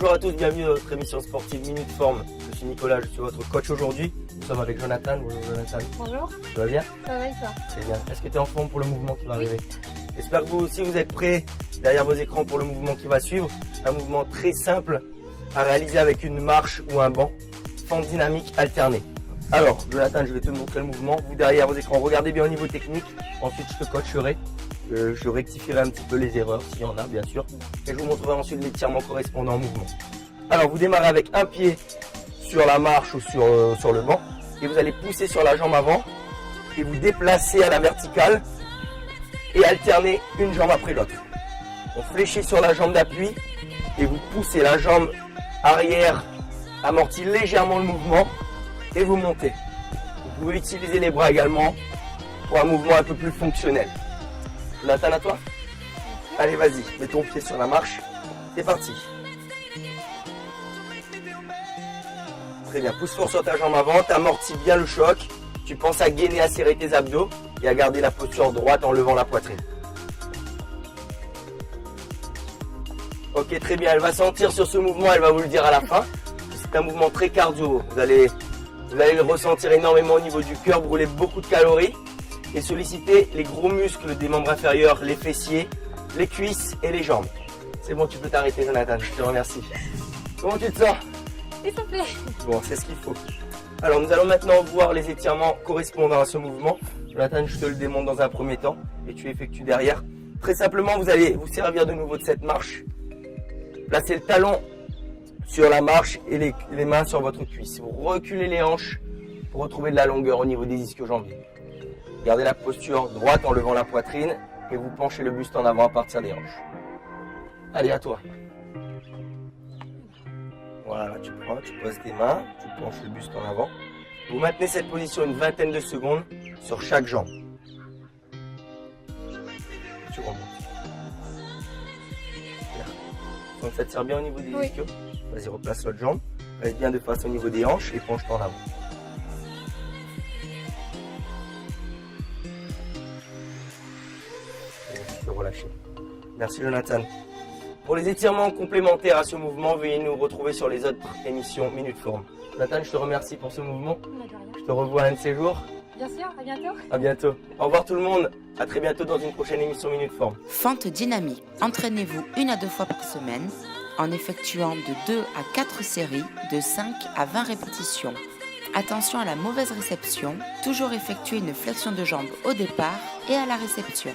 Bonjour à tous, bienvenue dans notre émission sportive Minute Forme. Je suis Nicolas, je suis votre coach aujourd'hui. Nous sommes avec Jonathan. Bonjour Jonathan. Bonjour. Tu vas bien? Ça va et toi? Très bien. Est-ce que tu es en forme pour le mouvement qui va arriver? J'espère que vous aussi vous êtes prêts derrière vos écrans pour le mouvement qui va suivre. Un mouvement très simple à réaliser avec une marche ou un banc. Fente dynamique alternée. Alors Jonathan, je vais te montrer le mouvement. Vous derrière vos écrans, regardez bien au niveau technique. Ensuite je te coacherai. Je rectifierai un petit peu les erreurs s'il y en a bien sûr. Et je vous montrerai ensuite l'étirement correspondant au mouvement. Alors vous démarrez avec un pied sur la marche ou sur le banc. Et vous allez pousser sur la jambe avant. Et vous déplacez à la verticale. Et alterner une jambe après l'autre. On fléchit sur la jambe d'appui. Et vous poussez la jambe arrière. Amortit légèrement le mouvement. Et vous montez. Vous pouvez utiliser les bras également pour un mouvement un peu plus fonctionnel. Jonathan, à toi? Allez, vas-y, mets ton pied sur la marche. C'est parti. Très bien, pousse fort sur ta jambe avant, t'amortis bien le choc. Tu penses à gainer, à serrer tes abdos et à garder la posture droite en levant la poitrine. Ok, très bien, elle va sentir sur ce mouvement, elle va vous le dire à la fin. C'est un mouvement très cardio. Vous allez le ressentir énormément au niveau du cœur, brûler beaucoup de calories et solliciter les gros muscles des membres inférieurs, les fessiers, les cuisses et les jambes. C'est bon, tu peux t'arrêter Jonathan, je te remercie. Comment tu te sens? S'il te plaît. Bon, c'est ce qu'il faut. Alors nous allons maintenant voir les étirements correspondant à ce mouvement. Jonathan, je te le démontre dans un premier temps et tu effectues derrière. Très simplement, vous allez vous servir de nouveau de cette marche. Placez le talon sur la marche et les mains sur votre cuisse. Vous reculez les hanches pour retrouver de la longueur au niveau des ischio-jambiers. Gardez la posture droite en levant la poitrine et vous penchez le buste en avant à partir des hanches. Allez, à toi. Voilà, tu prends, tu poses tes mains, tu penches le buste en avant. Vous maintenez cette position une vingtaine de secondes sur chaque jambe. Tu remontes. Donc ça tire bien au niveau des ischios. Vas-y, replace l'autre jambe. Reste bien de face au niveau des hanches et penche-toi en avant. Relâcher. Merci Jonathan. Pour les étirements complémentaires à ce mouvement, veuillez nous retrouver sur les autres émissions Minute Forme. Jonathan, je te remercie pour ce mouvement. Je te revois un de ces jours. Bien sûr, à bientôt. À bientôt. Au revoir tout le monde. À très bientôt dans une prochaine émission Minute Forme. Fente dynamique. Entraînez-vous 1 à 2 fois par semaine en effectuant de 2 à 4 séries de 5 à 20 répétitions. Attention à la mauvaise réception. Toujours effectuer une flexion de jambe au départ et à la réception.